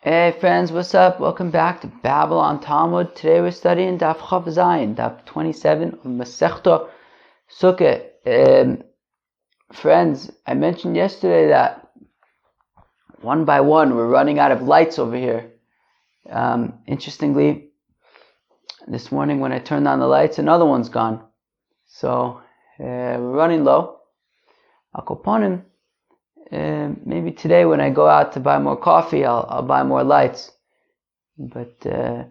Hey friends, what's up? Welcome back to Babylon Talmud. Today we're studying Daf Chav Zayin, Daf 27 of Masechta Sukkah. Friends, I mentioned yesterday that one by one we're running out of lights over here. Interestingly, this morning when I turned on the lights, another one's gone. So we're running low. Akoponim. Maybe today when I go out to buy more coffee, I'll buy more lights. But I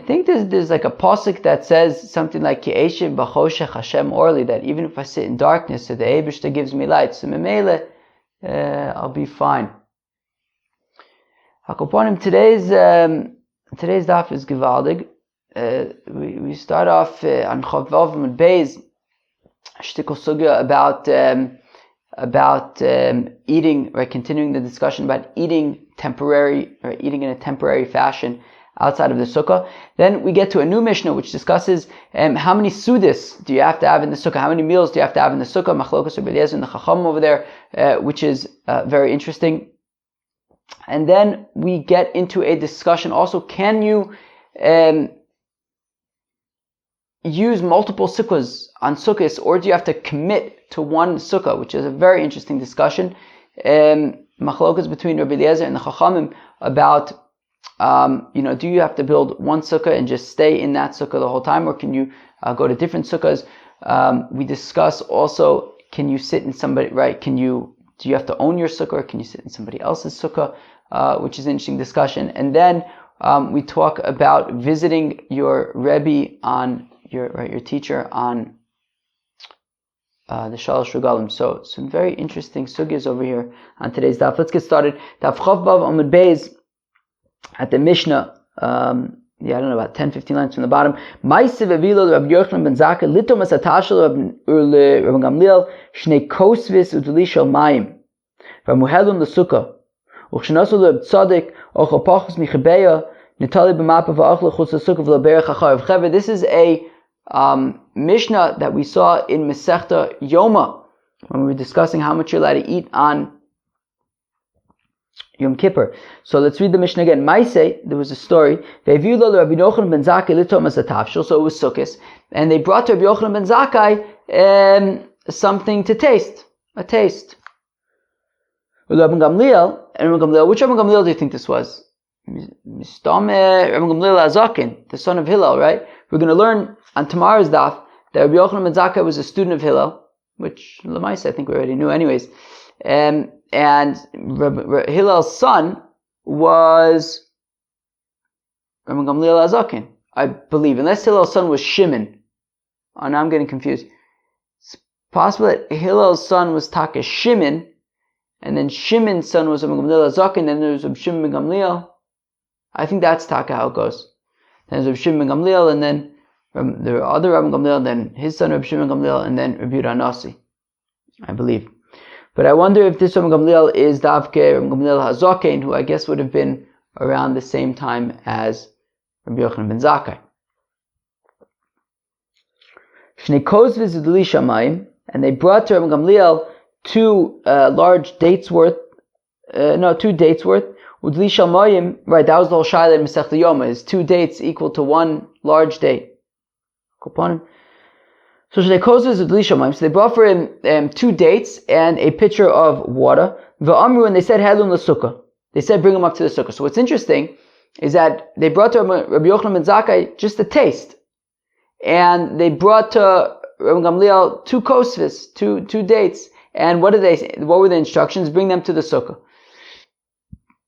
think there's like a pasuk that says something like Ki'eshiv b'choshech Hashem orli, that even if I sit in darkness, so the Eibishter gives me light. So memele, I'll be fine. Hakoponim, today's daf is gewaldig. We start off on Chavav and Beis shtikol sugya about eating, right? Continuing the discussion about eating eating in a temporary fashion outside of the sukkah. Then we get to a new Mishnah which discusses how many sudis do you have to have in the sukkah? How many meals do you have to have in the sukkah? Machlokas Rabbi Eliezer and the Chacham over there, which is very interesting. And then we get into a discussion also, can you use multiple sukkahs on sukkahs, or do you have to commit to one sukkah, which is a very interesting discussion. Machlokas between Rabbi Eliezer and the Chachamim about, do you have to build one sukkah and just stay in that sukkah the whole time, or can you go to different sukkahs? We discuss also, can you sit in somebody, right? Do you have to own your sukkah, or can you sit in somebody else's sukkah? Which is an interesting discussion. And then we talk about visiting your Rebbe on your teacher on the Shalosh Regalim. So some very interesting sugyas over here on today's daf. Let's get started. Daf Chav Bav Amud Beis at the Mishnah. I don't know, about 10-15 lines from the bottom. Ma'aseh v'vilo Rabbi Yochanan ben Zakkai lito masatashel Rabbi Gamliel shnei kosvis udli shel mayim v'muhelun l'sukkah uchshnasu l'tzadik ochal pachos michebeya nitali b'mapa v'achlu chutz l'sukkah v'leberach acharav. Chevre, this is a Mishnah that we saw in Masechta Yoma when we were discussing how much you're allowed to eat on Yom Kippur. So let's read the Mishnah again. Maaseh, there was a story. So it was Sukkot, and they brought to Rabbi Yochanan ben Zakkai something to taste, a taste. Rabbi Gamliel, which Rabbi Gamliel do you think this was? Rabbi Gamliel Azakin, the son of Hillel, right? We're going to learn on tomorrow's daf that Rabbi Yochanan ben Zakkai was a student of Hillel, which Lamaisa I think we already knew anyways. And Hillel's son was Rabbi Gamliel Azakin, I believe, unless Hillel's son was Shimon. Oh, now I'm getting confused. It's possible that Hillel's son was Taka Shimon, and then Shimon's son was Rabbi Gamliel Azakin, and then there was Rabbi Shimon ben Gamliel. I think that's Taka how it goes. Then there's Rabbi Shimon ben Gamliel, and then there were other Rabbi Gamliel, then his son Rabbi Shimon ben Gamliel, and then Rabbi Yehuda Nasi, I believe. But I wonder if this Rabbi Gamliel is Davke Rabbi Gamliel HaZaken, who I guess would have been around the same time as Rabbi Yochanan ben Zakkai. Shnei kozviz udli shamayim, and they brought to Rabbi Gamliel two dates worth. Udli shamayim, right? That was the whole shaila in Masechta Yoma. Is 2 dates equal to one large date? So they brought for him 2 dates and a pitcher of water. And they said, Helun l'sukkah. They said, bring him up to the sukkah. So what's interesting is that they brought to Rabbi Yochanan ben Zakkai just a taste. And they brought to Rabbi Gamliel 2 kosvis, two dates. And what were the instructions? Bring them to the sukkah.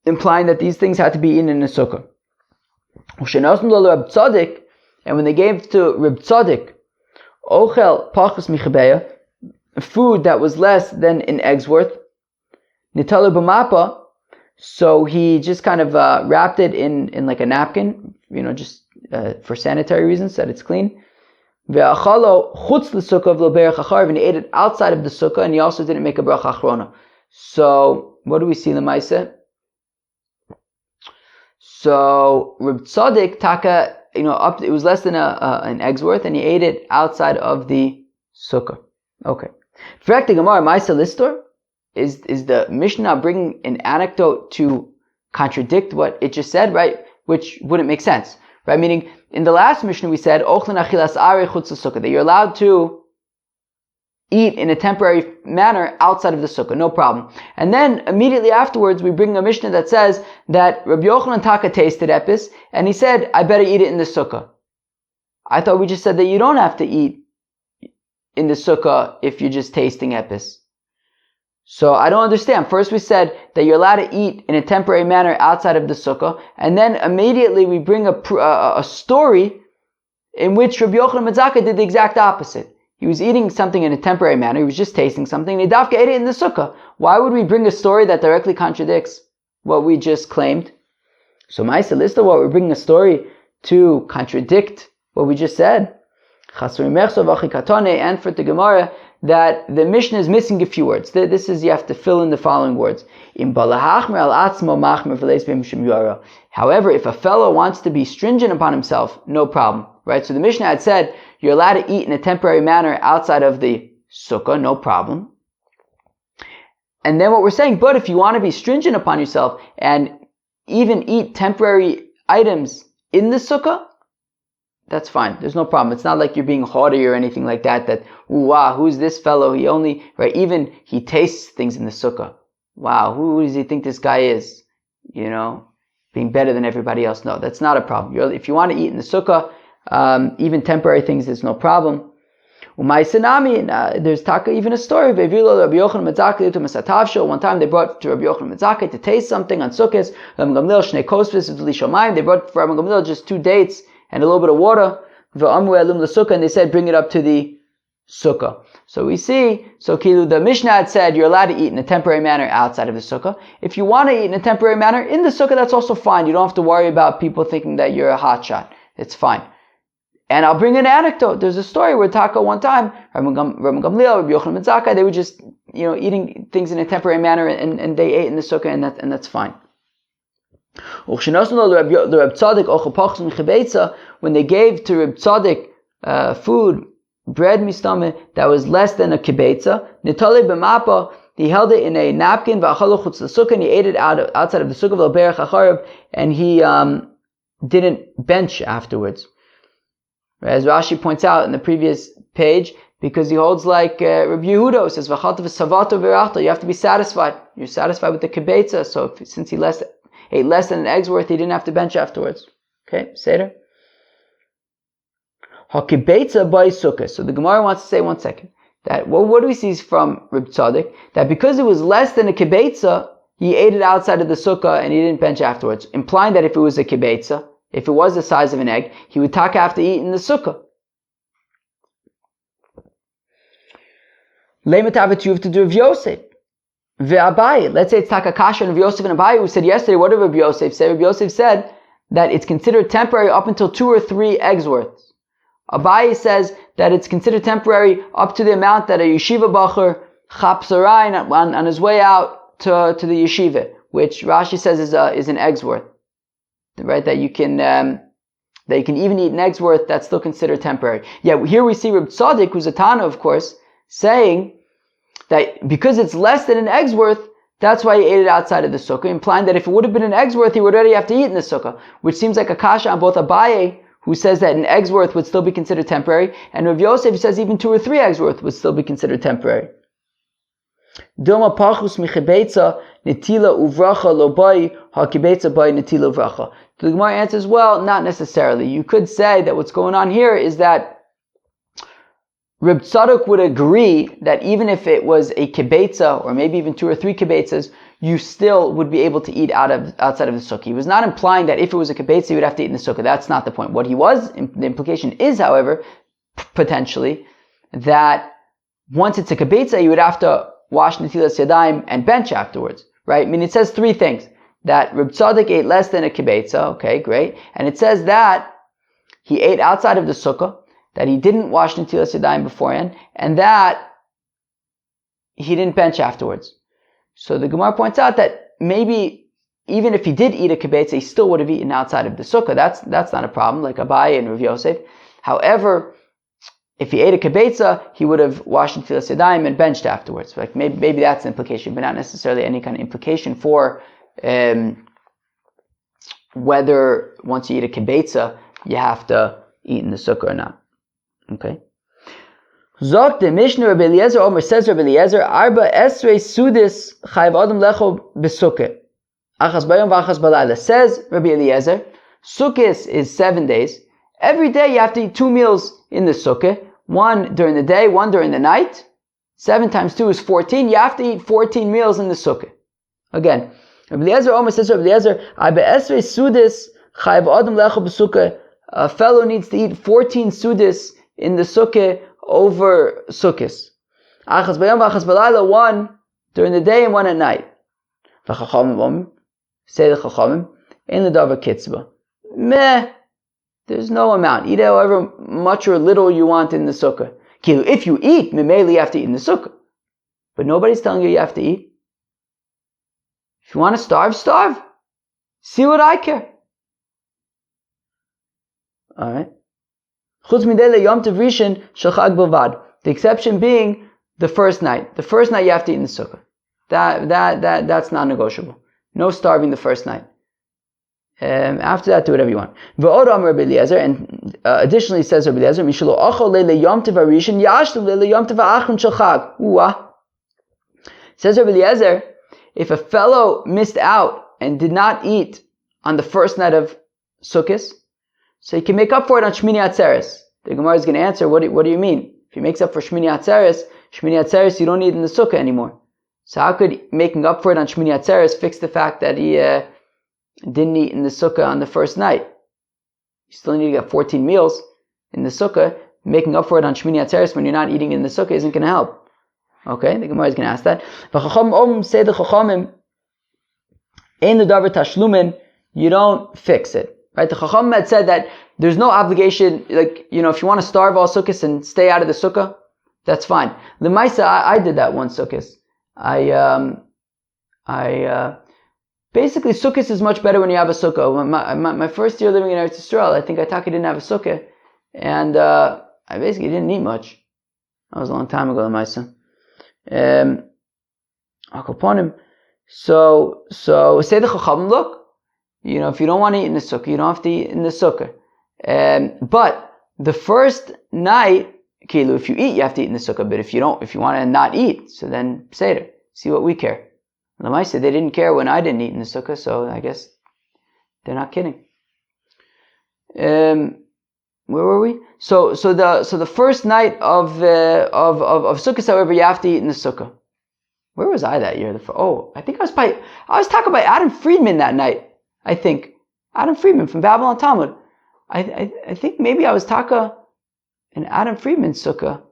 Implying that these things had to be eaten in the sukkah. And when they gave to Reb Tzaddik ochel pachos michebeya, food that was less than an egg's worth, nitalu b'mapa, so he just kind of wrapped it in like a napkin, just for sanitary reasons, that it's clean. Ve'achalo chutz l'sukkah v'loberach acharv, and he ate it outside of the sukkah, and he also didn't make a bracha achrona. So what do we see in the Maaseh? So Reb Tzaddik taka, it was less than an egg's worth, and he ate it outside of the sukkah. Okay. Is the Mishnah bringing an anecdote to contradict what it just said, right? Which wouldn't make sense, right? Meaning, in the last Mishnah we said, that you're allowed to eat in a temporary manner outside of the sukkah, no problem. And then immediately afterwards we bring a Mishnah that says that Rabbi Yochanan Taka tasted epis, and he said, I better eat it in the sukkah. I thought we just said that you don't have to eat in the sukkah if you're just tasting epis. So I don't understand. First we said that you're allowed to eat in a temporary manner outside of the sukkah, and then immediately we bring a story in which Rabbi Yochanan ben Zakkai did the exact opposite. He was eating something in a temporary manner, he was just tasting something, and he dafka ate it in the sukkah. Why would we bring a story that directly contradicts what we just claimed? So Ma'aseh Lista, what we're bringing a story to contradict what we just said. And for the Gemara, that the Mishnah is missing a few words. This is, you have to fill in the following words. However, if a fellow wants to be stringent upon himself, no problem. Right? So the Mishnah had said, you're allowed to eat in a temporary manner outside of the sukkah, no problem. And then what we're saying, but if you want to be stringent upon yourself and even eat temporary items in the sukkah, that's fine. There's no problem. It's not like you're being haughty or anything like that, wow, who's this fellow? Even he tastes things in the sukkah. Wow, who does he think this guy is? Being better than everybody else. No, that's not a problem. If you want to eat in the sukkah, even temporary things, there's no problem. There's even a story. One time they brought to Rabbi Yochanan ben Zakkai to taste something on Sukkot. They brought for Rabbi Gamliel just 2 dates and a little bit of water. And they said, bring it up to the sukkah. So we see, the Mishnah had said you're allowed to eat in a temporary manner outside of the sukkah. If you want to eat in a temporary manner in the sukkah, that's also fine. You don't have to worry about people thinking that you're a hotshot. It's fine. And I'll bring an anecdote. There's a story where one time, Rabbi Gamliel, Rabbi Yochanan ben Zakkai, they were just, eating things in a temporary manner, and they ate in the sukkah, and that's fine. When they gave to Reb Tzaddik food, bread mistame, that was less than a kibetza, nitale b'mapa, he held it in a napkin, v'achalo chutz l'sukkah, and he ate it outside of the sukkah, v'alberach acharab, and he didn't bench afterwards. As Rashi points out in the previous page, because he holds like Rabbi Yehuda, who says, v'chalta v'savato v'rachta, you have to be satisfied. You're satisfied with the kibetza, so since he ate less than an egg's worth, he didn't have to bench afterwards. Okay, Seder. Ha-kibetza by sukkah. So the Gemara wants to say, 1 second, that what do we see from Reb Tzaddik? That because it was less than a kibetza, he ate it outside of the sukkah and he didn't bench afterwards, implying that if it was a kibetza, if it was the size of an egg, he would have to eat in the sukkah. Leimatavet, you have to do Rav Yosef. Ve'abai. Let's say it's Takakasha and Rav Yosef and Abai, who said yesterday, what did Rav Yosef say? Rav Yosef said that it's considered temporary up until 2 or 3 eggs worth. Abai says that it's considered temporary up to the amount that a yeshiva bacher chapsarain on his way out to the yeshiva, which Rashi says is an egg's worth. Right, that you can even eat an egg's worth, that's still considered temporary. Yeah, here we see Reb Tzaddik, who's a Tana, of course, saying that because it's less than an egg's worth, that's why he ate it outside of the sukkah, implying that if it would have been an egg's worth, he would already have to eat in the sukkah, which seems like a kasha on both Abaye, who says that an egg's worth would still be considered temporary, and Rav Yosef, who says even 2 or 3 eggs worth would still be considered temporary. Dilma pachus michebetza netila uvracha lobai hakibetza by netila uvracha. The Gemara answers, well, not necessarily. You could say that what's going on here is that Reb Tzadok would agree that even if it was a kibetza, or maybe even 2 or 3 kibetzas, you still would be able to eat outside of the sukkah. He was not implying that if it was a kibetza, you would have to eat in the sukkah. That's not the point. What the implication is, however, potentially, that once it's a kibetza, you would have to wash netilas yadayim and bench afterwards, right? I mean, it says 3 things. That Reb Tzaddik ate less than a kibetza, okay, great. And it says that he ate outside of the sukkah, that he didn't wash netilas yadayim beforehand, and that he didn't bench afterwards. So the Gemara points out that maybe even if he did eat a kibetza, he still would have eaten outside of the sukkah. That's not a problem, like Abai and Rav Yosef. However, if he ate a kibetza, he would have washed netilas yadayim and benched afterwards. Like maybe that's the implication, but not necessarily any kind of implication for whether once you eat a kibetza, you have to eat in the sukkah or not. Okay. Zok the Mishnah Rabbi Eliezer Omer says Rabbi Eliezer Arba Esrei Sudis Chayv Adam Lecho B'Sukkah Achas Bayom V'Achas Balayla. Says Rabbi Eliezer, Sukkah is 7 days. Every day you have to eat 2 meals in the sukkah. 1 during the day, 1 during the night. 7 times 2 is 14. You have to eat 14 meals in the sukkah. Again, Rabbi Eliezer Omer says Rabbi Eliezer Arba Esrei Sudis Chayv Adam Lecho B'Sukkah. A fellow needs to eat 14 sudis in the sukkah over sukkahs. Achas bayom v'achas balayla, 1 during the day and 1 at night. V'chachamim say the chachamim in the davar kitzba. Meh, there's no amount. Eat however much or little you want in the sukkah. If you eat, memeli you have to eat in the sukkah. But nobody's telling you have to eat. If you want to starve, starve. See what I care. Alright. The exception being the first night. The first night you have to eat in the sukkah. That's non-negotiable. No starving the first night. After that, do whatever you want. And additionally says Rabbi Eliezer, says Rabbi Eliezer, if a fellow missed out and did not eat on the first night of Sukkot, so he can make up for it on Shmini Atzeres. The Gemara is going to answer, what do you mean? If he makes up for Shmini Atzeres, you don't eat in the sukkah anymore. So how could making up for it on Shmini Atzeres fix the fact that he didn't eat in the sukkah on the first night? You still need to get 14 meals in the sukkah. Making up for it on Shmini Atzeres when you're not eating in the sukkah isn't going to help. Okay, the Gemara is going to ask that. Say the Chachamim, in the davar tashlumin, you don't fix it. Right? The Chacham had said that there's no obligation, if you want to starve all sukkahs and stay out of the sukkah, that's fine. The Maisa, I did that one sukkahs. Basically sukkahs is much better when you have a sukkah. My first year living in Eretz Yisrael, I think Itaka didn't have a sukkah, and I basically didn't eat much. That was a long time ago, the Maisa. Akoponim. So say the Chacham, look, if you don't want to eat in the sukkah, you don't have to eat in the sukkah. But the first night, if you eat, you have to eat in the sukkah. But if you want to not eat, so then Seder. See what we care. The Lamai said they didn't care when I didn't eat in the sukkah, so I guess they're not kidding. Where were we? So the first night of sukkah, however, you have to eat in the sukkah. Where was I that year? I think I was talking about Adam Friedman that night. I think Adam Friedman from Babylon Talmud. I think maybe I was taka in Adam Friedman sukkah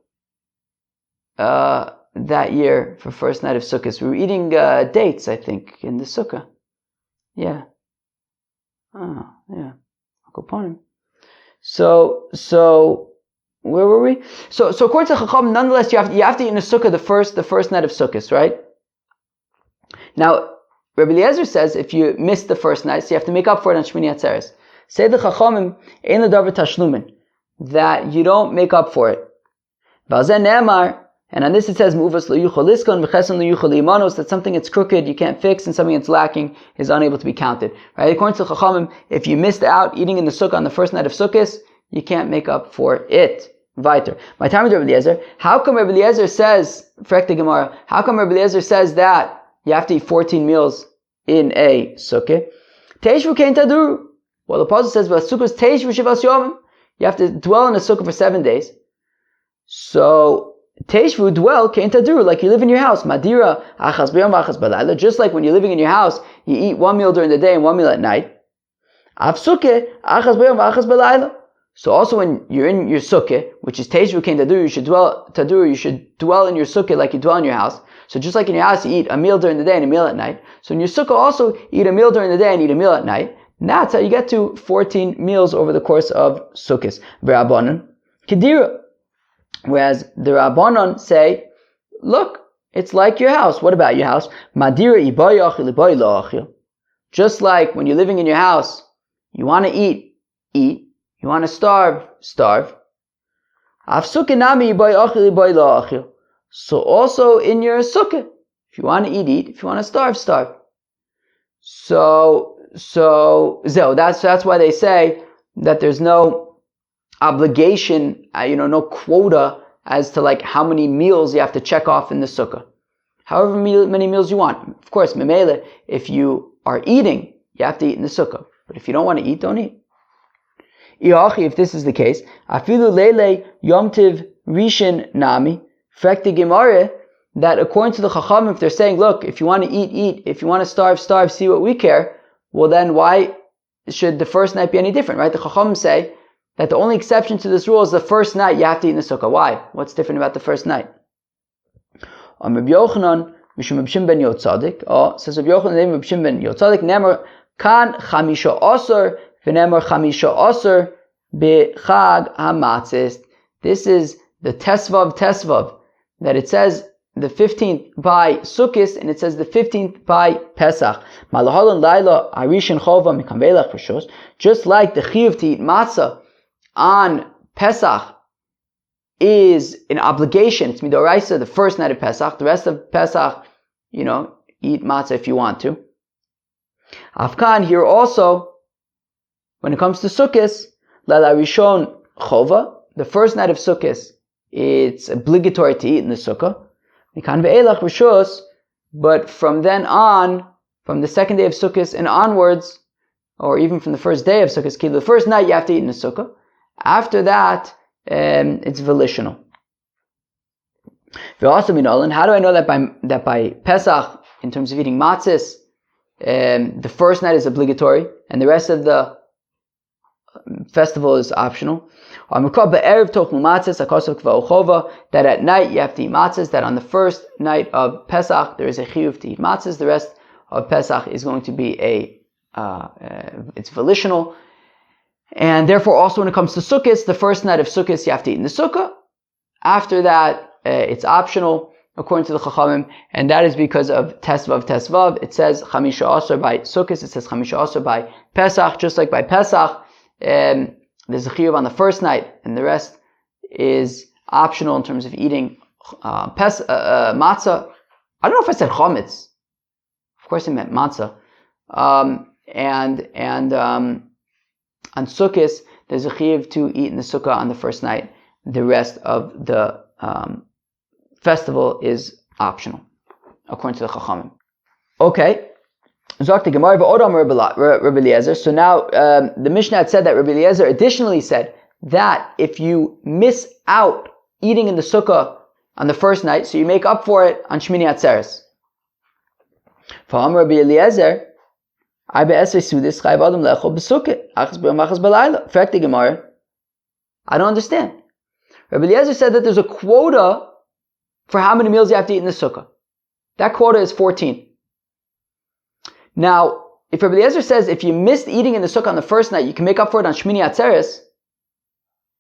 that year for first night of sukkahs. We were eating dates, I think, in the sukkah. Yeah. Oh, yeah. So where were we? So according to Chacham, nonetheless, you have to eat in the sukkah the first night of sukkahs, right? Now, Rabbi Eliezer says if you missed the first night, so you have to make up for it on Shmini Atzeres. Say the Chachamim in the davar tashlumin that you don't make up for it. And on this it says that something that's crooked you can't fix and something that's lacking is unable to be counted. Right? According to Chachamim, if you missed out eating in the sukkah on the first night of Sukkot, you can't make up for it. Weiter. My time with Rabbi Eliezer. How come Rabbi Eliezer says, Gemara, how come Rabbi Eliezer says that you have to eat 14 meals in a sukkah? Teishvu kein taduru. Well, the Apostle says, "Sukkahs teishvu shivas yomim." You have to dwell in a sukkah for 7 days. So teishvu, dwell kein taduru, like you live in your house. Madira achas b'yom achas b'layla. Just like when you're living in your house, you eat 1 meal during the day and 1 meal at night. Av sukkah achas b'yom achas b'layla. So also when you're in your sukkah, which is teishvu kein taduru, you should dwell in your sukkah like you dwell in your house. So just like in your house, you eat a meal during the day and a meal at night. So in your sukkah also, eat a meal during the day and eat a meal at night. And that's how you get to 14 meals over the course of Sukkot. V'Rabbanan Kedira. Whereas the Rabbanan say, look, it's like your house. What about your house? Madira iboy achil iboy lo achil. Just like when you're living in your house, you want to eat. You want to starve. Av sukkah nami iboy achil iboy lo achil. So also in your sukkah, if you want to eat. If you want to starve. So that's why they say that there's no obligation, no quota as to like how many meals you have to check off in the sukkah. However many meals you want. Of course, memele, if you are eating, you have to eat in the sukkah. But if you don't want to eat, don't eat. If this is the case, afilu lele yomtiv rishin nami, frekti gemare, that according to the Chacham, if they're saying, look, if you want to eat, eat. If you want to starve, see what we care. Well, then why should the first night be any different, right? The Chacham say that the only exception to this rule is the first night you have to eat in the sukkah. Why? What's different about the first night? Rabbi Yochanan, Mishum Rabbi Shimon ben Yotzadik, says Rabbi Yochanan, the name of Rabbi Shimon ben Yotzadik, Nemer kan chamisha osir, v'nemer chamisha osir b'chag hamatzis. This is the Tesvav, that it says the 15th by Sukkot, and it says the 15th by Pesach. Malahalan laila arishin chova mikamvelach rishos. Just like the chiyuv to eat matzah on Pesach is an obligation. It's midoraisa, the first night of Pesach. The rest of Pesach, eat matzah if you want to. Afkan here also, when it comes to Sukkot, laila rishon chova, the first night of Sukkot, it's obligatory to eat in the sukkah. But from then on, from the second day of Sukkot and onwards, or even from the first day of Sukkot, the first night you have to eat in the sukkah. After that, it's volitional. How do I know that by Pesach, in terms of eating matzahs, the first night is obligatory and the rest of the festival is optional? That at night you have to eat matzahs, that on the first night of Pesach there is a chiyuv to eat matzahs, the rest of Pesach is going to be it's volitional. And therefore also when it comes to Sukkot, the first night of Sukkot you have to eat in the sukkah. After that, it's optional according to the Chachamim, and that is because of Tesvav. It says Chamisha Asar by Sukkot, it says Chamisha Asar by Pesach, just like by Pesach. There's a chiyuv on the first night, and the rest is optional in terms of eating matzah. I don't know if I said chametz. Of course, I meant matzah. And on Sukkot, there's a chiyuv to eat in the sukkah on the first night. The rest of the festival is optional, according to the Chachamim. Okay. So now, the Mishnah had said that Rabbi Eliezer additionally said that if you miss out eating in the sukkah on the first night, so you make up for it on Shmini Atzeres. Rabbi Eliezer, I don't understand. Rabbi Eliezer said that there's a quota for how many meals you have to eat in the sukkah. That quota is 14. Now, if Rabbi Eliezer says if you missed eating in the sukkah on the first night, you can make up for it on Shmini Atzeres.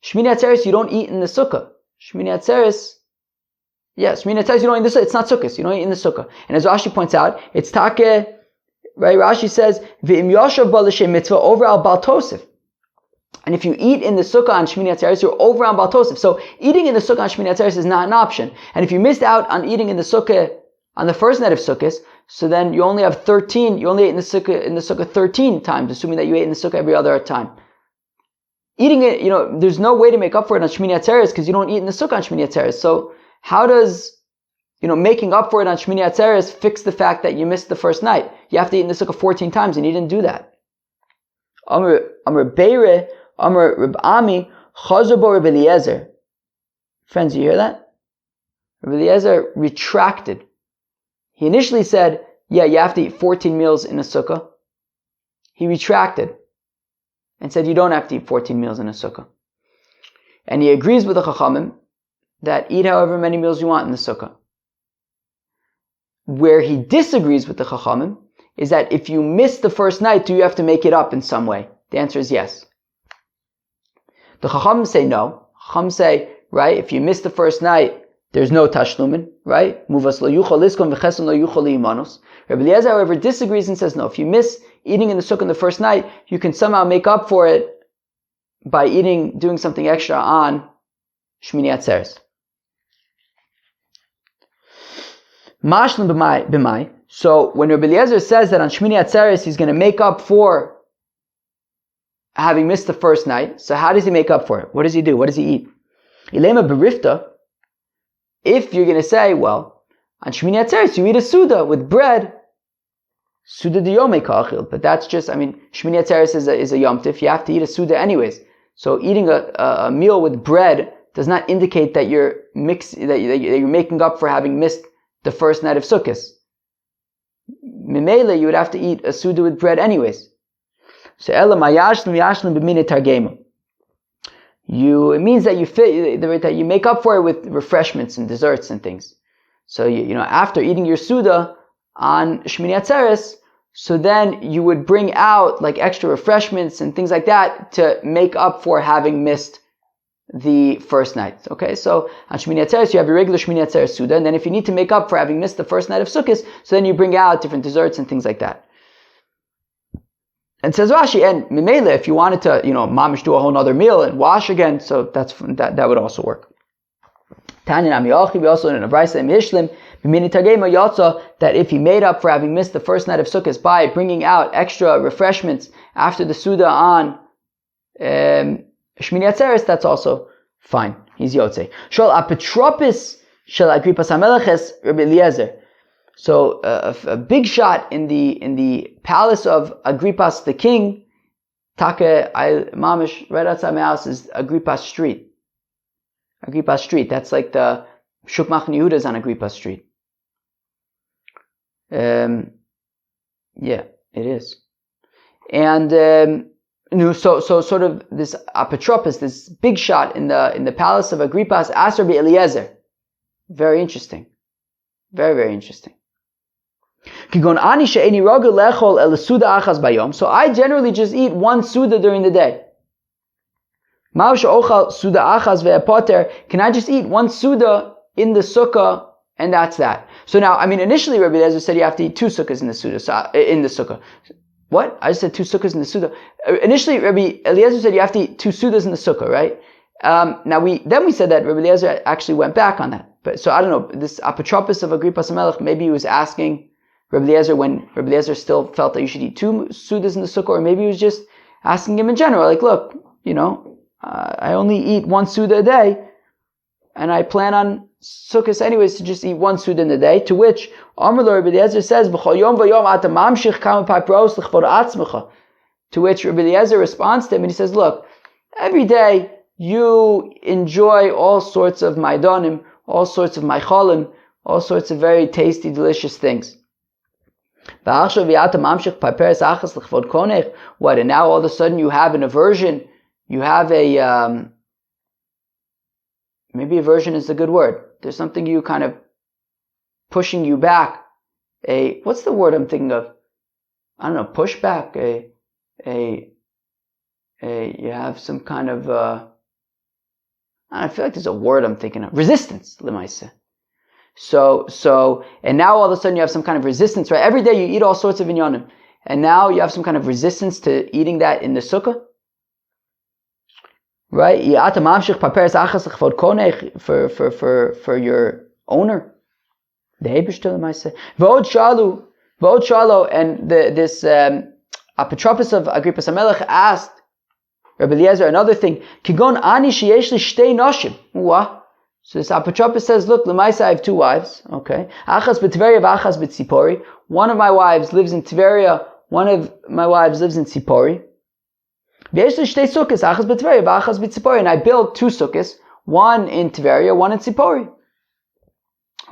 Shmini Atzeres, you don't eat in the sukkah. Shmini Atzeres, you don't eat in the sukkah. It's not sukkah, you don't eat in the sukkah. And as Rashi points out, it's take, right? Rashi says, V'im yoshav ba l'shem mitzvah over al bal tosif. And if you eat in the sukkah on Shmini Atzeres, you're over on bal tosif. So eating in the sukkah on Shmini Atzeres is not an option. And if you missed out on eating in the sukkah on the first night of Sukkot, so then you only have 13, you only ate in the sukkah 13 times, assuming that you ate in the sukkah every other time. Eating it, there's no way to make up for it on Shmini Atzeres because you don't eat in the sukkah on Shmini Atzeres. So how does, making up for it on Shmini Atzeres fix the fact that you missed the first night? You have to eat in the sukkah 14 times and you didn't do that. Amr Beire, Amr Reb Ami, Chazabo Reb Eliezer. Friends, you hear that? Reb Eliezer retracted. He initially said, you have to eat 14 meals in a sukkah. He retracted and said you don't have to eat 14 meals in a sukkah. And he agrees with the Chachamim that eat however many meals you want in the sukkah. Where he disagrees with the Chachamim is that if you miss the first night, do you have to make it up in some way? The answer is yes. The Chachamim say no. Chachamim say, right, if you miss the first night, there's no tashlumin, right? Muvas lo yuchol liskom v'cheson lo yuchol liimanos. Rabbi Eliezer, however, disagrees and says no. If you miss eating in the sukkah on the first night, you can somehow make up for it by doing something extra on Shmini Atzeres. Mashlim b'mai. So when Rabbi Eliezer says that on Shmini Atzeres he's going to make up for having missed the first night, so how does he make up for it? What does he do? What does he eat? Ilema berifta, if you're going to say, well, on Shmini Atzeres you eat a Suda with bread, Suda diyome kachil, but that's just, Shmini Atzeres is a Yom Tif, you have to eat a Suda anyways. So eating a meal with bread does not indicate that you're making up for having missed the first night of Sukkot. Mimele, you would have to eat a Suda with bread anyways. So it means that you make up for it with refreshments and desserts and things. So after eating your Suda on Shmini Atzeres, so then you would bring out like extra refreshments and things like that to make up for having missed the first night. Okay, so on Shmini Atzeres you have your regular Shmini Atzeres Suda, and then if you need to make up for having missed the first night of Sukkot, so then you bring out different desserts and things like that. And says Rashi, and Mimele, if you wanted to, mamish do a whole other meal and wash again, so that would also work. Tanya Namiyachi, we also in a Brayso in Mishlim, that if he made up for having missed the first night of Sukkot by bringing out extra refreshments after the Suda on Shmini Atzeres, that's also fine. He's Yotze. Shol apetropis shel Agripas HaMelech Rabbi Eliezer. So a big shot in the palace of Agrippas the king, Take Mamish, right outside my house is Agrippas Street. Agrippas Street, that's like the Shuk Machne Yehuda is on Agrippas Street. Yeah, it is. And so sort of this apotropos, this big shot in the palace of Agrippas, Asher be Eliezer. Very interesting. Very, very interesting. So I generally just eat one Suda during the day. Can I just eat one Suda in the Sukkah and that's that? So now, initially Rabbi Eliezer said you have to eat two Sukkahs in the Sukkah. What? I just said two Sukkahs in the Sukkah. Initially Rabbi Eliezer said you have to eat two Sudas in the Sukkah, right? Then we said that Rabbi Eliezer actually went back on that. But so I don't know, this apotropos of Agrippas HaMelech, maybe he was asking Rabbi Eliezer when Rabbi Eliezer still felt that you should eat two Sudas in the Sukkah, or maybe he was just asking him in general, like, look, I only eat one Suda a day, and I plan on Sukkot anyways to just eat one Suda in a day, to which Amar Lo Rabbi Eliezer says, B'chol yom v'yom ata mamshich kama pa'pros l'chvod atzmecha. To which Rabbi Eliezer responds to him and he says, look, every day you enjoy all sorts of maidonim, all sorts of maicholim, all sorts of very tasty, delicious things. What, and now all of a sudden you have an aversion, you have maybe aversion is a good word. There's something you kind of pushing you back. What's the word I'm thinking of? I don't know, pushback. You have some kind of, I feel like there's a word I'm thinking of. Resistance, lemaisa. So, and now all of a sudden you have some kind of resistance, right? Every day you eat all sorts of inyanim. And now you have some kind of resistance to eating that in the sukkah. Right? For your owner. The Hebishter, lemaisa. V'od shalo, and this apotropos of Agrippas HaMelech asked Rabbi Eliezer another thing. Kigon ani sheyesh li shtei noshim. What? So this apotropos says, look, lemaisa, I have two wives. Okay. Achas b'Tveria v'achas b'Tzipori. One of my wives lives in Tveria. One of my wives lives in Tzipori. V'yesh li shtei sukkos. Achas b'Tveria v'achas b'Tzipori. And I built two sukkos. One in Tveria, one in Tzipori.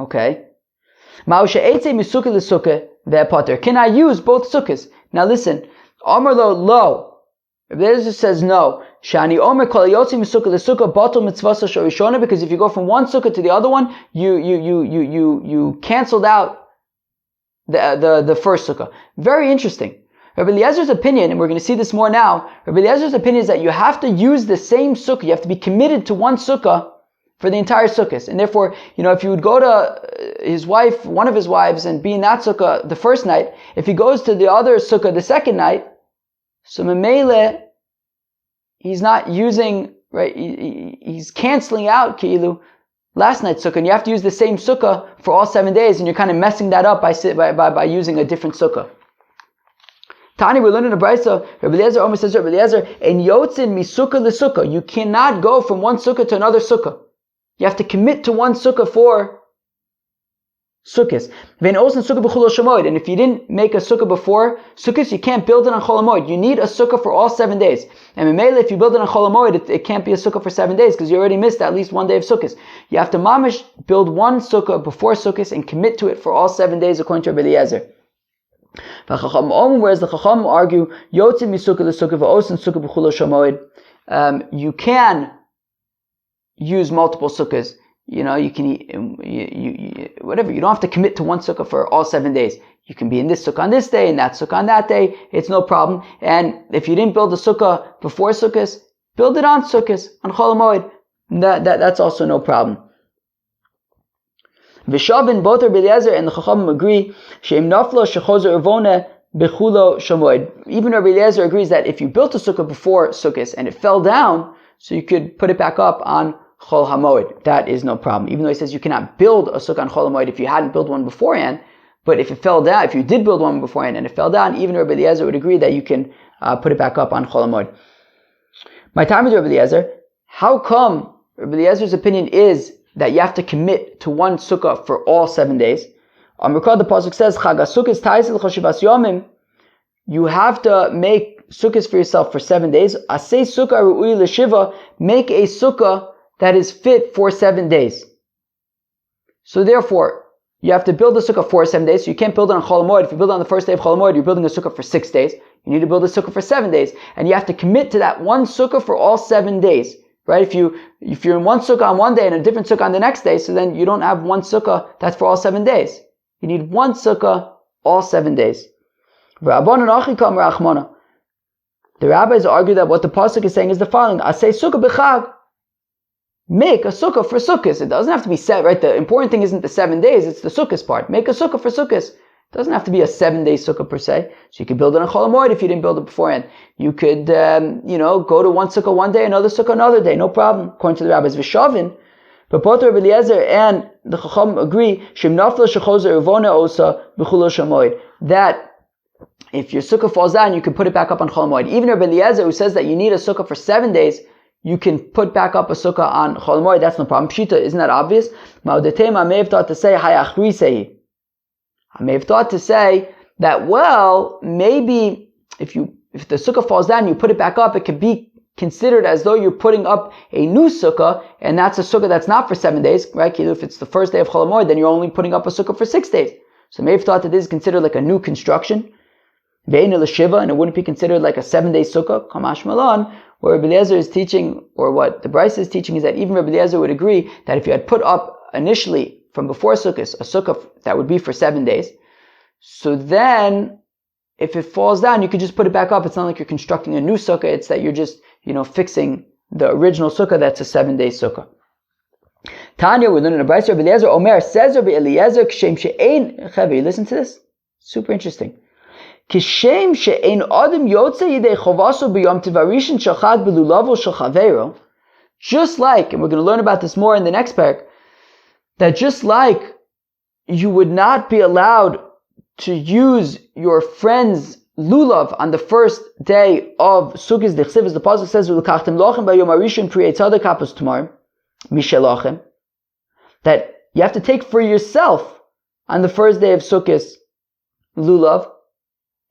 Okay. Ma'usha eitze misukkah l'sukkah ve'poter. Can I use both sukkahs? Now listen. Amar lo. Rabbi Eliezer says no. Shani Omer kol yotzi misukkah l'sukkah batul mitzvasa shorishona, because if you go from one sukkah to the other one, you canceled out the first sukkah. Very interesting. Rabbi Eliezer's opinion, and we're going to see this more now, Rabbi Eliezer's opinion is that you have to use the same sukkah. You have to be committed to one sukkah for the entire sukkahs. And therefore, if you would go to his wife, one of his wives, and be in that sukkah the first night, if he goes to the other sukkah the second night, so Memele, he's not using, right, he's canceling out Ki'ilu, last night's sukkah, and you have to use the same sukkah for all 7 days, and you're kind of messing that up by using a different sukkah. Tani, we learned in the Brisa, Rabbi Eliezer Omer says, Rabbi Eliezer, in yotzin misukkah l'sukkah, you cannot go from one sukkah to another sukkah. You have to commit to one sukkah for sukkahs. And if you didn't make a sukkah before sukkahs, you can't build it on Chol HaMoed. You need a sukkah for all 7 days. And if you build it on Chol HaMoed, it can't be a sukkah for 7 days because you already missed at least 1 day of sukkahs. You have to mamish build one sukkah before sukkahs and commit to it for all 7 days according to Rabbi Eliezer. Whereas the Chacham argue, Yotzin misukkah l'sukkah v'osin sukkah b'chul HaMoed. You can use multiple sukkahs. You know, you can whatever. You don't have to commit to one sukkah for all 7 days. You can be in this sukkah on this day and that sukkah on that day. It's no problem. And if you didn't build a sukkah before sukkahs, build it on sukkahs on Chol HaMoed. That's also no problem. V'shavin, both Rabbi Eliezer and the Chachamim agree, she'im naflo shechozer ivone bechulo shamoed. Even Rabbi Eliezer agrees that if you built a sukkah before sukkahs and it fell down, so you could put it back up on Chol HaMoed. That is no problem. Even though he says you cannot build a sukkah on Chol HaMoed if you hadn't built one beforehand, but if it fell down, if you did build one beforehand and it fell down, even Rabbi Eliezer would agree that you can put it back up on Chol HaMoed. My time with Rabbi Eliezer, how come Rabbi Eliezer's opinion is that you have to commit to one sukkah for all 7 days? The pasuk says, Chag HaSukkos Taisel Chashivas Yomim. You have to make sukkahs for yourself for 7 days. Asay sukkah ru'ui l'shiva. Make a sukkah that is fit for 7 days. So therefore, you have to build a sukkah for 7 days. So you can't build it on Chol HaMoed. If you build it on the first day of Chol HaMoed, you're building a sukkah for 6 days. You need to build a sukkah for 7 days. And you have to commit to that one sukkah for all 7 days. Right? If you're in one sukkah on one day and a different sukkah on the next day, so then you don't have one sukkah that's for all 7 days. You need one sukkah all 7 days. The rabbis argue that what the pasuk is saying is the following: Asay sukkah b'chag. Make a sukkah for sukkahs. It doesn't have to be set, right? The important thing isn't the 7 days, it's the sukkahs part. Make a sukkah for sukkahs. It doesn't have to be a 7-day sukkah per se. So you could build it on Chol HaMoed if you didn't build it beforehand. You could, go to one sukkah one day, another sukkah another day. No problem, according to the rabbis. V'shavin. But both Rabbi Eliezer and the Chacham agree, Shem nafla shechozer ivona osa b'chul HaMoed. That if your sukkah falls down, you can put it back up on Chol HaMoed. Even Rabbi Eliezer, who says that you need a sukkah for 7 days, you can put back up a sukkah on Chol HaMoed. That's no problem. Pshita, isn't that obvious? Ma'odetema may have thought to say, hayachri sehi. I may have thought to say that, well, maybe if the sukkah falls down and you put it back up, it could be considered as though you're putting up a new sukkah, and that's a sukkah that's not for 7 days, right? If it's the first day of Chol HaMoed, then you're only putting up a sukkah for 6 days. So I may have thought that this is considered like a new construction, Ve'en l'shiva, and it wouldn't be considered like a 7-day sukkah, Kamash Malon, where Rabbi Eliezer is teaching, or what the Brisa is teaching, is that even Rabbi Eliezer would agree that if you had put up initially from before sukkahs, a sukkah that would be for 7 days. So then, if it falls down, you could just put it back up. It's not like you're constructing a new sukkah. It's that you're just, fixing the original sukkah that's a 7-day sukkah. Tanya, we're learning a Brisa. Rabbi Eliezer, Omer, says Rabbi Eliezer, Kshem she'ein, Chavi, listen to this. Super interesting. Kishem she'ein adam yotze yidei chovaso b'yom tivarishin shachad b'lulavo shachavero. Just like, and we're going to learn about this more in the next parak, that just like you would not be allowed to use your friend's lulav on the first day of Sukkot, the Chsiv, as the pasuk says, "Ulakachtem lochem b'yom harishon pri etzadek kapos tomar mishelochem," that you have to take for yourself on the first day of Sukkot lulav.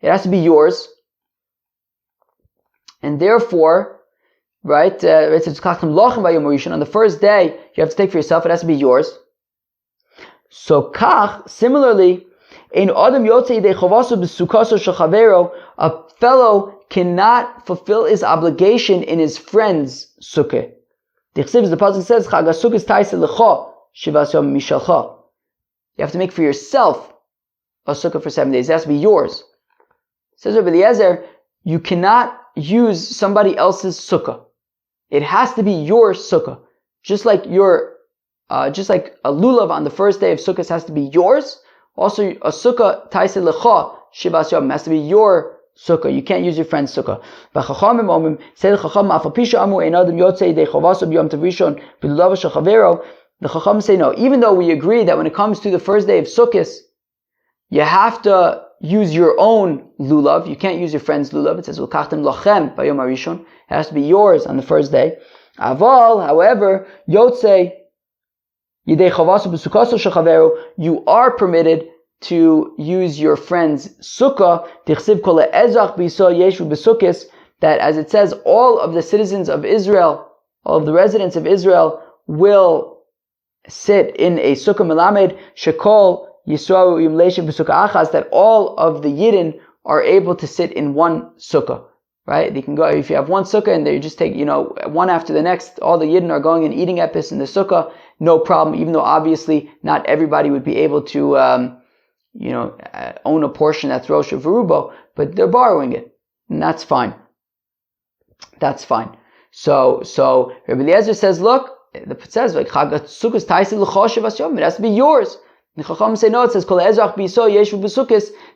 It has to be yours, and therefore, right? It says "Ulakachtem lochem b'yom harishon." On the first day, you have to take for yourself. It has to be yours. So kach, similarly, ein adam yotzei yidei chovaso b'sukaso shechavero, a fellow cannot fulfill his obligation in his friend's sukkah. The Chsiv, the pasuk says, Chag HaSukkos taiseh lecha shivas yom mishalcha. You have to make for yourself a sukkah for 7 days. It has to be yours. Says Rabbi Eliezer, you cannot use somebody else's sukkah. It has to be your sukkah. Just like a lulav on the first day of Sukkot has to be yours, also a sukkah taiseh lecha shivas yom has to be your sukkah. You can't use your friend's sukkah. V'chachamim omim say the chacham afal pisha amu ein adam yotzei yidei chovaso b'yom tav rishon b'lulav shechavero. The Chacham say no. Even though we agree that when it comes to the first day of Sukkot, you have to use your own lulav. You can't use your friend's lulav. It says, "Ulkachtem lochem bayom harishon." It has to be yours on the first day. Aval, however, Yotze Yidei chavasu b'sukkaso shechaveru, you are permitted to use your friend's sukkah. Tichsiv kol ezach b'yisrael yeshu b'sukkis, that as it says, all of the citizens of Israel, all of the residents of Israel will sit in a sukkah melamed shekol Yisrael yimleishu b'sukkah achas, that all of the Yidden are able to sit in one sukkah. Right? They can go, if you have one sukkah and they just take, one after the next, all the Yidden are going and eating epis in the sukkah, no problem, even though obviously not everybody would be able to, own a portion that's Rosh Verubo, but they're borrowing it. And that's fine. That's fine. So Rabbi Eliezer says, look, it says, like, it has to be yours. The Chacham say, no, it says,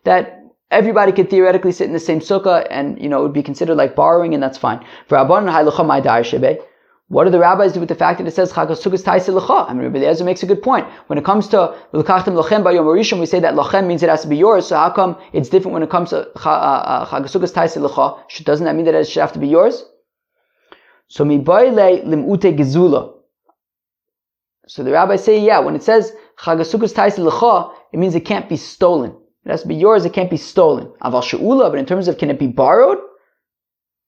that everybody could theoretically sit in the same sukkah and, it would be considered like borrowing, and that's fine. What do the rabbis do with the fact that it says Chag HaSukkos Taisei L'cha? I mean, Rabbi Eliezer makes a good point. When it comes to L'kachtem Lochem Bayom Harishon, we say that Lochem means it has to be yours, so how come it's different when it comes to Chag HaSukkos Taisei L'cha? Doesn't that mean that it should have to be yours? So Mibayle Lim'ute Gezula. So the rabbis say, yeah, when it says Chag HaSukkos Taisei L'cha, it means it can't be stolen. It has to be yours, it can't be stolen. Aval She'ula, but in terms of can it be borrowed?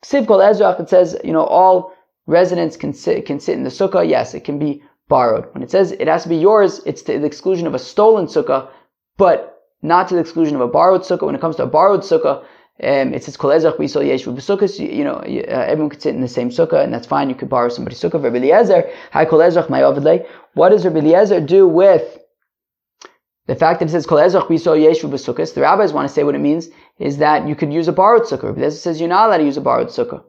Ksiv Kol Ezrach, it says, all residents can sit in the sukkah. Yes, it can be borrowed. When it says it has to be yours, it's to the exclusion of a stolen sukkah, but not to the exclusion of a borrowed sukkah. When it comes to a borrowed sukkah, it says Kol Ezrach b'Yisrael yeshu b'sukkos. Everyone could sit in the same sukkah, and that's fine. You could borrow somebody's sukkah. Rabbi Eliezer, Hai Kol Ezrach ma'ovid lei. What does Rabbi Eliezer do with the fact that it says Kol Ezrach b'Yisrael yeshu b'sukkos? The rabbis want to say what it means is that you could use a borrowed sukkah. Rabbi Eliezer says you're not allowed to use a borrowed sukkah.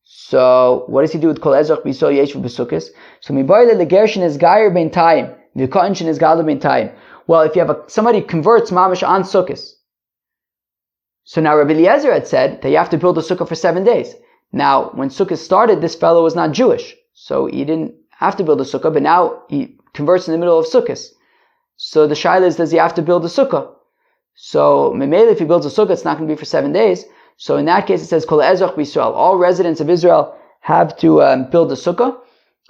So, what does he do with Kol Ezrach b'Yisrael yeshu b'sukkos? So, miboyle legershin is gayer ben tayim, v'ka'anshin is gala ben tayim. Well, if you have somebody converts mamash on sukkos, so now Rabbi Eliezer had said that you have to build a sukkah for 7 days. Now, when sukkah started, this fellow was not Jewish, so he didn't have to build a sukkah, but now he converts in the middle of sukkahs. So the shaila is, does he have to build a sukkah? So, memele, if he builds a sukkah, it's not going to be for 7 days. So in that case, it says, Kol Ezrach b'Yisrael. All residents of Israel have to build a sukkah,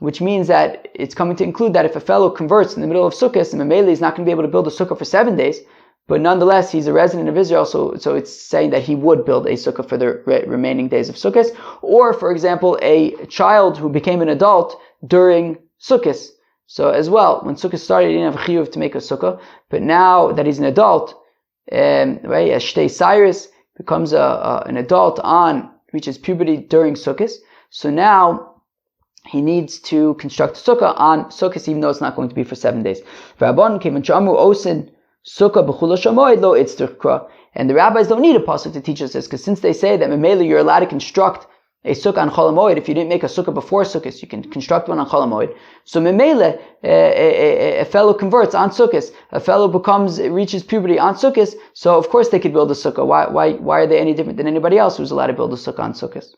which means that it's coming to include that if a fellow converts in the middle of sukkahs, and memele is not going to be able to build a sukkah for 7 days, but nonetheless, he's a resident of Israel, so it's saying that he would build a sukkah for the remaining days of sukkahs. Or, for example, a child who became an adult during sukkahs. So as well, when sukkah started, he didn't have a chiyuv to make a sukkah, but now that he's an adult, right, as Shtei Cyrus becomes an adult reaches puberty during Sukkot. So now he needs to construct a sukkah on Sukkot, even though it's not going to be for 7 days. And the rabbis don't need a pasuk to teach us this, because since they say that memele you're allowed to construct a sukkah on Chol HaMoed, if you didn't make a sukkah before Sukkot, you can construct one on Chol HaMoed. So memele, a fellow converts on Sukkot, a fellow reaches puberty on Sukkot, so of course they could build a sukkah. Why are they any different than anybody else who's allowed to build a sukkah on Sukkot?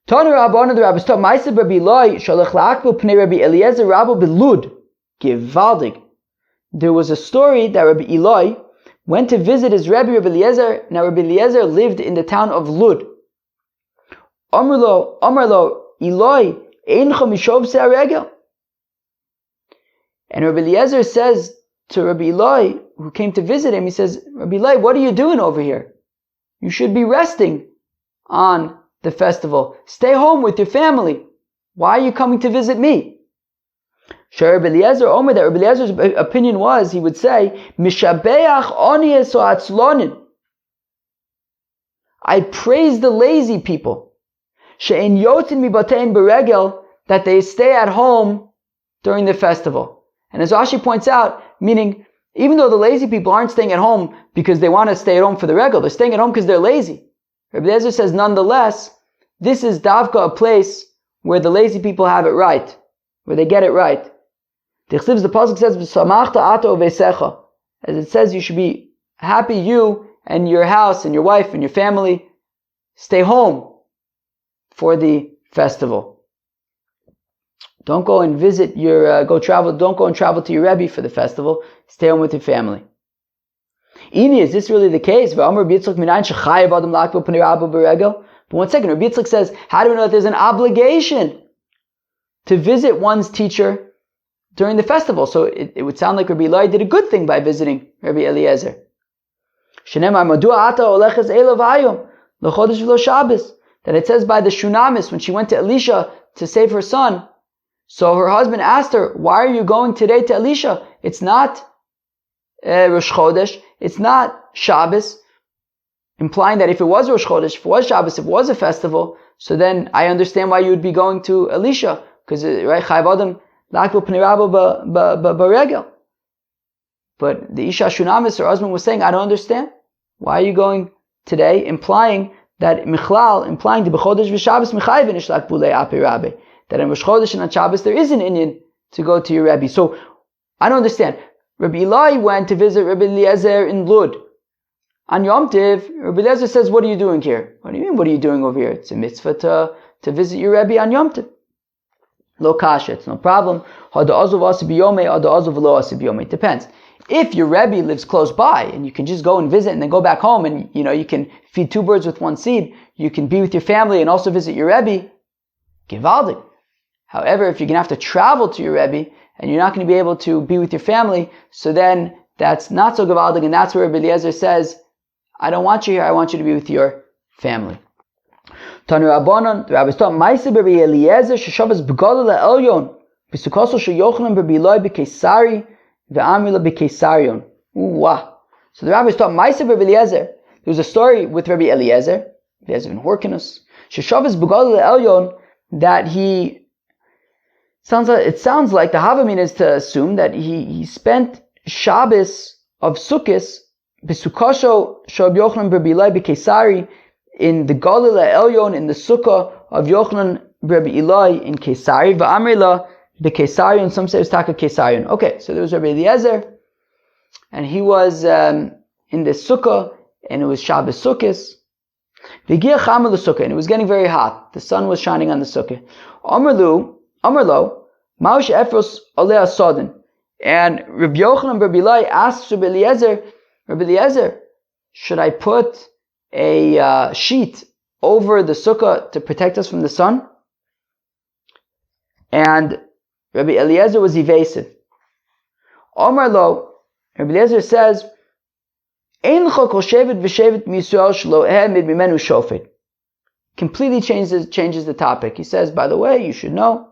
Tanu Rabbanu, the rabbis taught, Ma'aseh Rabbi Eloi, Shalach la'akbel pnei Rabbi Eliezer Rabbo belud, givaldig. There was a story that Rabbi Eloi went to visit his Rabbi Eliezer. Now Rabbi Eliezer lived in the town of Lud. Amarlo, Eloi, eincha mishov se'aregel. And Rabbi Eliezer says to Rabbi Eloi, who came to visit him, he says, Rabbi Eloi, what are you doing over here? You should be resting on the festival. Stay home with your family. Why are you coming to visit me? Rabbi Eliezer, that Rabbi Eliezer's opinion was, he would say, Mishabeach onies atzlonin. I praise the lazy people. She'en yotin mibatein beregel, that they stay at home during the festival. And as Rashi points out, meaning, even though the lazy people aren't staying at home because they want to stay at home for the regel, they're staying at home because they're lazy. Rabbi Eliezer says, nonetheless, this is davka, a place where the lazy people have it right, where they get it right. The pasuk says, "V'samachta ato v'secha," as it says, you should be happy, you and your house and your wife and your family. Stay home for the festival. Don't go and visit your, don't go and travel to your Rebbe for the festival. Stay home with your family. Ini, is this really the case? But one second, Rabbi Yitzchak says, how do we know that there's an obligation to visit one's teacher during the festival? So it would sound like Rabbi Eli did a good thing by visiting Rabbi Eliezer. That it says by the Shunamis, when she went to Elisha to save her son, so her husband asked her, why are you going today to Elisha? It's not Rosh Chodesh, it's not Shabbos, implying that if it was Rosh Chodesh, if it was Shabbos, if it was a festival, so then I understand why you would be going to Elisha, because right, Chayv Adam Lakbo Pnei Rabbo Baregel. But the Isha Shunamis, her husband, was saying, I don't understand. Why are you going today? Implying that Michlal, implying the B'chodesh v'Shabbos Mechayvin Ishlak Bulei Api Rabbi. That in Rosh Chodesh and on Shabbos there is an Inyan to go to your Rebbe. So, I don't understand. Rabbi Eli went to visit Rabbi Eliezer in Lud. On Yom Tiv, Rabbi Eliezer says, what are you doing here? What do you mean, what are you doing over here? It's a mitzvah to visit your Rebbe on Yom Tiv. Lo kasha, it's no problem. It depends. If your Rebbe lives close by and you can just go and visit and then go back home and you can feed two birds with one seed, you can be with your family and also visit your Rebbe, givaldik. However, if you're going to have to travel to your Rebbe and you're not going to be able to be with your family, so then that's not so givaldik, and that's where Rabbi Eliezer says, I don't want you here, I want you to be with your family. Tanu Rabbanon, the rabbis taught, Ma'aseh Rabbi Eliezer sheshavas b'gadol ha'elyon b'sukoso sheyochanan Rabbi Eloi b'Keisari v'Amrila b'Keisarion. So the rabbis taught Ma'aseh Rabbi Eliezer. There was a story with Rabbi Eliezer ben Horkinus, sheshavas b'gadol ha'elyon, that it sounds like the Havamin is to assume that he spent Shabbos of Sukkot b'Sukosho Shab Yochanan Rabbi Eloi b'Keisari, in the Galil Elyon, in the Sukkah of Yochanan Rabbi Eloi in Kesari, v'Amrila b'Kesarion. Some say it was Taka Kesarion. Okay, so there was Rabbi Eliezer, and he was in the Sukkah, and it was Shabbos Sukkos. V'giya Chama l'Sukkah, and it was getting very hot. The sun was shining on the Sukkah. Amarlo, Maush Efros Oleh Sodin, and Rabbi Yochanan Rabbi Eloi asked Rabbi Eliezer, should I put a sheet over the sukkah to protect us from the sun? And Rabbi Eliezer was evasive. Omar lo, Rabbi Eliezer says, completely changes the topic. He says, by the way, you should know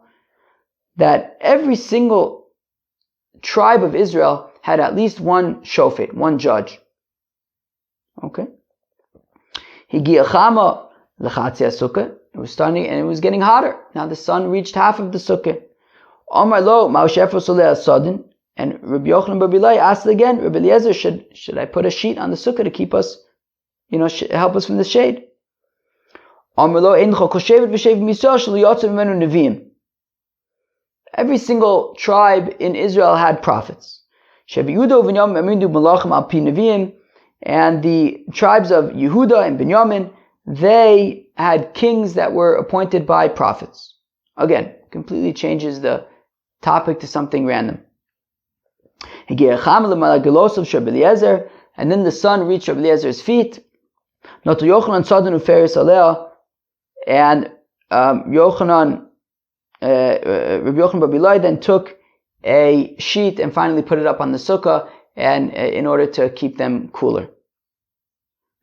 that every single tribe of Israel had at least one shofet, one judge. Okay? Higia Chama l'chatzia sukkah. It was starting and it was getting hotter. Now the sun reached half of the sukkah. Omar lo ma'oshefo soleh sodin. And Rabbi Yochanan Rabbi Eloi asked again, Rabbi Eliezer, should I put a sheet on the sukkah to keep us, help us from the shade? Omar lo eincho koshevet v'shevet misol shelo yotze mimenu neviim. Every single tribe in Israel had prophets. Shevi Yehuda v'Binyamin amindu malachim al pi neviim. And the tribes of Yehuda and Binyamin, they had kings that were appointed by prophets. Again, completely changes the topic to something random. And then the sun reached Rabbi Eliezer's feet. And Rabbi Yochanan Rabbi Eloi then took a sheet and finally put it up on the sukkah, and in order to keep them cooler.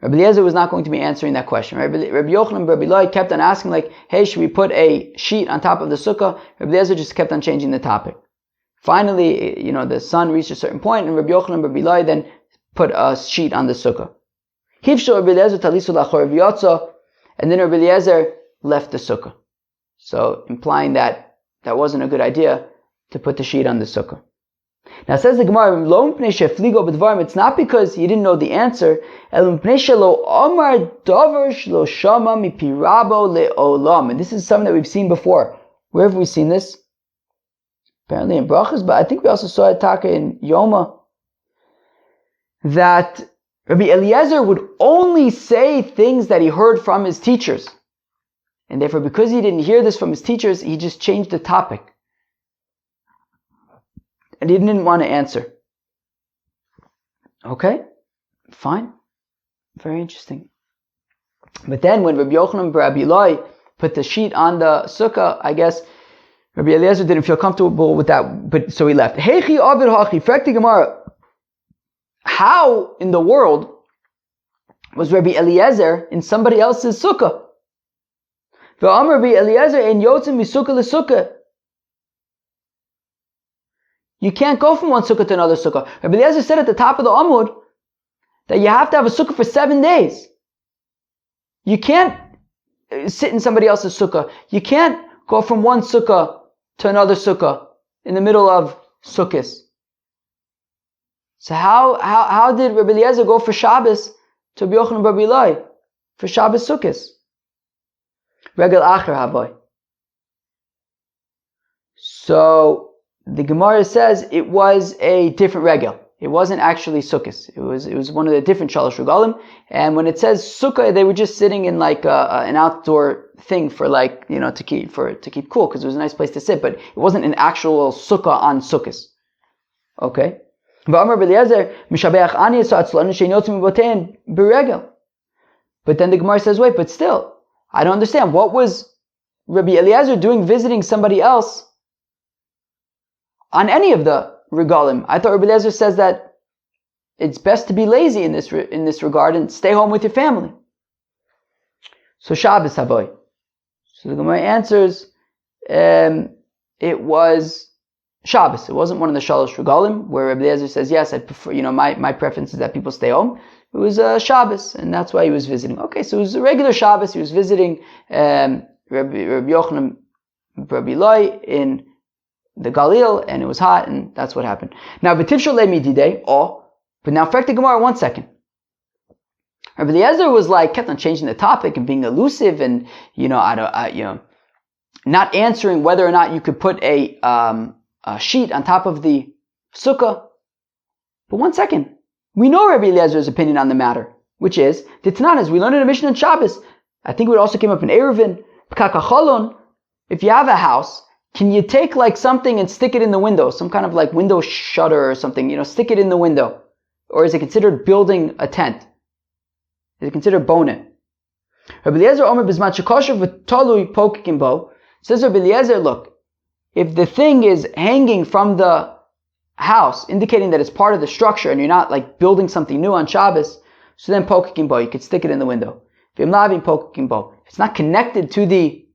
Rabbi Eliezer was not going to be answering that question. Rabbi Yochanan and Rabbi Eloi kept on asking, hey, should we put a sheet on top of the sukkah? Rabbi Eliezer just kept on changing the topic. Finally, the sun reached a certain point, and Rabbi Yochanan and Rabbi Eloi then put a sheet on the sukkah. And then Rabbi Eliezer left the sukkah. So, implying that wasn't a good idea to put the sheet on the sukkah. Now says the Gemara, it's not because he didn't know the answer. And this is something that we've seen before. Where have we seen this? Apparently in Brachas, but I think we also saw it Taka in Yoma. That Rabbi Eliezer would only say things that he heard from his teachers. And therefore, because he didn't hear this from his teachers, he just changed the topic. And he didn't want to answer. Okay, fine. Very interesting. But then when Rabbi Yochanan and Rabbi Eloi put the sheet on the sukkah, I guess Rabbi Eliezer didn't feel comfortable with that, but so he left. Heichi Avid Hachi, Frekti Gemara. How in the world was Rabbi Eliezer in somebody else's sukkah? V'amar Rabbi Eliezer in yotzim misukkah l'sukkah. You can't go from one sukkah to another sukkah. Rabbi Eliezer said at the top of the Amud that you have to have a sukkah for 7 days. You can't sit in somebody else's sukkah. You can't go from one sukkah to another sukkah in the middle of sukkahs. So how did Rabbi Eliezer go for Shabbos to Rabbi Yochanan and Rabbi Eloi for Shabbos sukkahs? Regel acher havoy. So the Gemara says it was a different regel. It wasn't actually sukkahs. It was one of the different shalosh regalim. And when it says sukkah, they were just sitting in like an outdoor thing for like, to keep cool, because it was a nice place to sit. But it wasn't an actual sukkah on sukkahs. Okay. But then the Gemara says, wait, but still, I don't understand. What was Rabbi Eliezer doing visiting somebody else on any of the regalim? I thought Rabbi Eliezer says that it's best to be lazy in this regard and stay home with your family. So Shabbos havoy. So the Gemara answers, it was Shabbos. It wasn't one of the shalosh regalim where Rabbi Eliezer says, yes, I prefer, my preference is that people stay home. It was Shabbos, and that's why he was visiting. Okay, so it was a regular Shabbos. He was visiting Rabbi Yochanan, Rabbi Eloi in the Galil, and it was hot, and that's what happened. Now, but now, fact the Gemara, 1 second. Rabbi Eliezer was kept on changing the topic and being elusive, and not answering whether or not you could put a sheet on top of the sukkah. But 1 second, we know Rabbi Eliezer's opinion on the matter, which is the Tananas. We learned in a Mishnah on Shabbos. I think it also came up in Eruvin. If you have a house, can you take something and stick it in the window, some kind of window shutter or something? Stick it in the window, or is it considered building a tent? Is it considered bonet? Rabbi Eliezer Omer Bizmat Shekoshev v'Tolui Pokikim Bo. Says Rabbi Eliezer, look, if the thing is hanging from the house, indicating that it's part of the structure, and you're not building something new on Shabbos, so then Pokikim Bo, you could stick it in the window. V'Imlavim Pokikim Bo. If it's not connected to the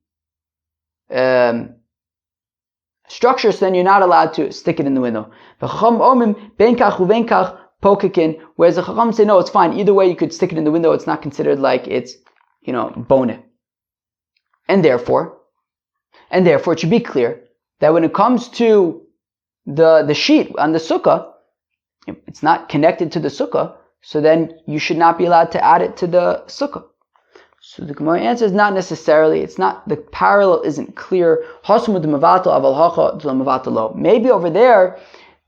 structure, so then you're not allowed to stick it in the window. Whereas the Chacham say, no, it's fine. Either way, you could stick it in the window. It's not considered it's, bonet. And therefore, it should be clear that when it comes to the sheet on the sukkah, it's not connected to the sukkah, so then you should not be allowed to add it to the sukkah. So the Gemara answers, not necessarily. It's not, the parallel isn't clear. Maybe over there,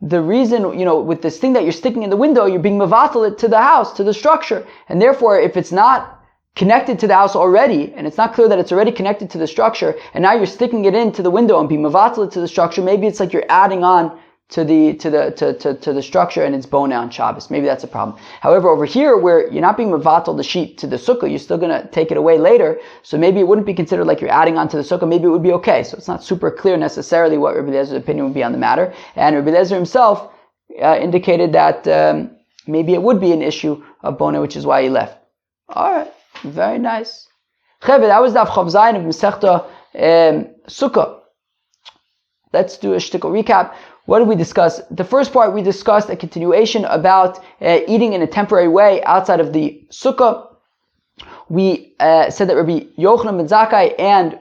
the reason, with this thing that you're sticking in the window, you're being mevatel it to the house, to the structure. And therefore, if it's not connected to the house already, and it's not clear that it's already connected to the structure, and now you're sticking it into the window and being mevatel it to the structure, maybe it's you're adding on to the structure, and it's bone on Shabbos. Maybe that's a problem. However, over here, where you're not being mevatel the sheet to the sukkah, you're still going to take it away later, so maybe it wouldn't be considered you're adding on to the sukkah. Maybe it would be okay. So it's not super clear necessarily what Rabbi Eliezer opinion would be on the matter. And Rabbi Eliezer himself indicated that maybe it would be an issue of bone, which is why he left. All right, very nice. That was Daf Chav Zayin of Masechta Sukkah. Let's do a shtickle recap. What did we discuss? The first part, we discussed a continuation about eating in a temporary way outside of the sukkah. We said that Rabbi Yochanan ben Zakkai and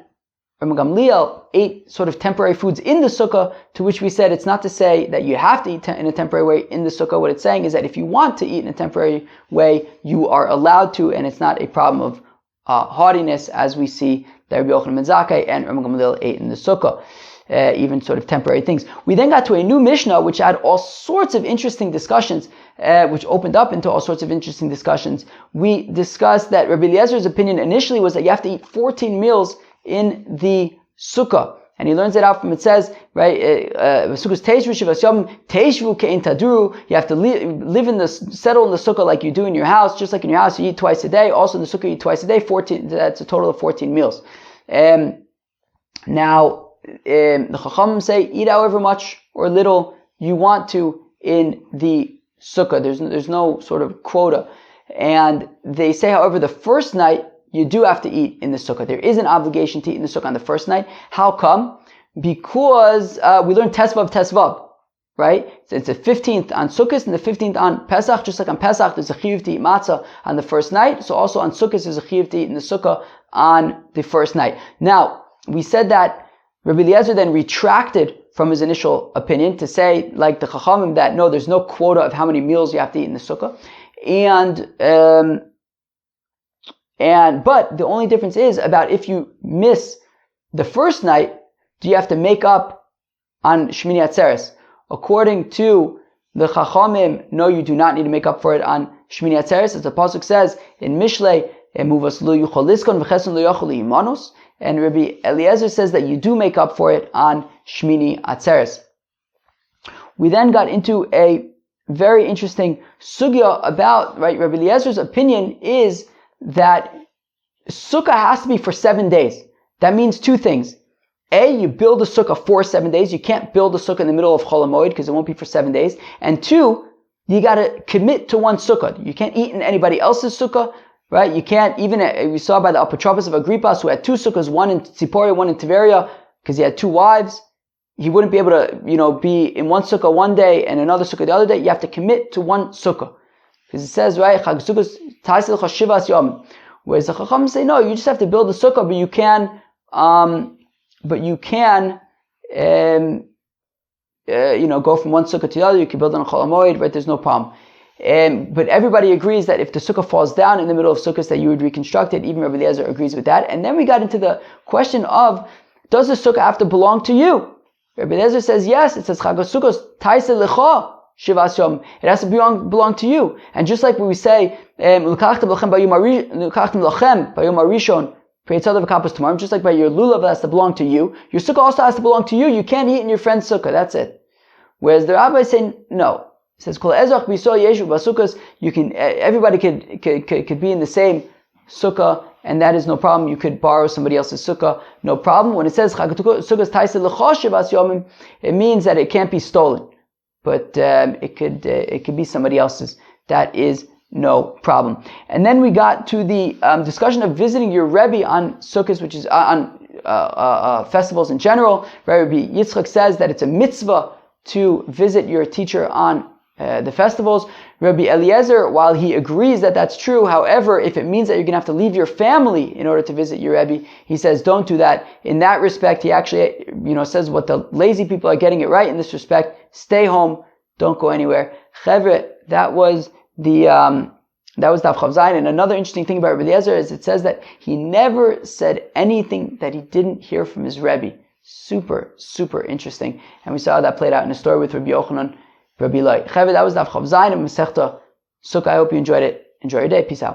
Rabbi Gamliel ate sort of temporary foods in the sukkah, to which we said it's not to say that you have to eat in a temporary way in the sukkah. What it's saying is that if you want to eat in a temporary way, you are allowed to, and it's not a problem of haughtiness, as we see that Rabbi Yochanan ben Zakkai and Rabbi Gamliel ate in the sukkah. Even sort of temporary things. We then got to a new Mishnah which had all sorts of interesting discussions, which opened up into all sorts of interesting discussions. We discussed that Rabbi Eliezer's opinion initially was that you have to eat 14 meals in the sukkah. And he learns it out from, it says, right, you have to live in the, settle in the sukkah like you do in your house. Just like in your house, you eat twice a day. Also in the sukkah, you eat twice a day. 14, that's a total of 14 meals. Now, the Chachamim say, eat however much or little you want to in the sukkah. There's no sort of quota. And they say, however, the first night, you do have to eat in the sukkah. There is an obligation to eat in the sukkah on the first night. How come? Because we learned Tesvav, right? So it's the 15th on Sukkot and the 15th on Pesach. Just like on Pesach, there's a chiyuv to eat matzah on the first night. So also on Sukkot, there's a chiyuv to eat in the sukkah on the first night. Now, we said that Rabbi Eliezer then retracted from his initial opinion to say, like the Chachamim, that no, there's no quota of how many meals you have to eat in the sukkah. But the only difference is about if you miss the first night, do you have to make up on Shmini Atzeres? According to the Chachamim, no, you do not need to make up for it on Shmini Atzeres. As the pasuk says in Mishlei, and Rabbi Eliezer says that you do make up for it on Shmini Atzeres. We then got into a very interesting sugya about, right, Rabbi Eliezer's opinion is that sukkah has to be for 7 days. That means two things. A, you build a sukkah for 7 days. You can't build a sukkah in the middle of Chol HaMoed because it won't be for 7 days. And two, you gotta commit to one sukkah. You can't eat in anybody else's sukkah, right? You can't, even, we saw by the Apotropos of Agrippas who had two sukkahs, one in Tzipori, one in Tiberia, because he had two wives. He wouldn't be able to, be in one sukkah one day and another sukkah the other day. You have to commit to one sukkah. Because it says, right, Chag Sukkos Taisil Chashivas Yom. Whereas the Chacham say, no, you just have to build a sukkah, but you can, go from one sukkah to the other. You can build on a Chol HaMoed, right? There's no problem. But everybody agrees that if the sukkah falls down in the middle of sukkahs, that you would reconstruct it. Even Rabbi Eliezer agrees with that. And then we got into the question of, does the sukkah have to belong to you? Rabbi Eliezer says yes. It says Chag Sukkos Taisel Lecha Shivas Yom. It has to belong to you. And just like when we say L'kachtem lachem bayom harishon pe'etzadav v'kapos tamarim, just like by your lulav that has to belong to you, your sukkah also has to belong to you. You can't eat in your friend's sukkah. That's it. Whereas the rabbis say no. It says Kol ezach b'yisrael yeshu b'sukkos. You can, everybody could be in the same sukkah, and that is no problem. You could borrow somebody else's sukkah, no problem. When it says Chag Sukkos Taisel Lecha Shivas Yomim, it means that it can't be stolen, but it could be somebody else's. That is no problem. And then we got to the discussion of visiting your Rebbe on Sukkot, which is on festivals in general. Rabbi Yitzchak says that it's a mitzvah to visit your teacher on the festivals. Rabbi Eliezer, while he agrees that that's true, however, if it means that you're going to have to leave your family in order to visit your Rebbe, he says don't do that. In that respect, he actually, says what the lazy people are getting it right in this respect. Stay home, don't go anywhere. Chevre, that was Daf Chav Zayin. And another interesting thing about Rabbi Eliezer is it says that he never said anything that he didn't hear from his Rebbe. Super, super interesting. And we saw how that played out in a story with Rabbi Yochanan, Rabbi Eloi. Chevre, that was Daf Chav Zayin and Masechta Sukkah. I hope you enjoyed it. Enjoy your day. Peace out.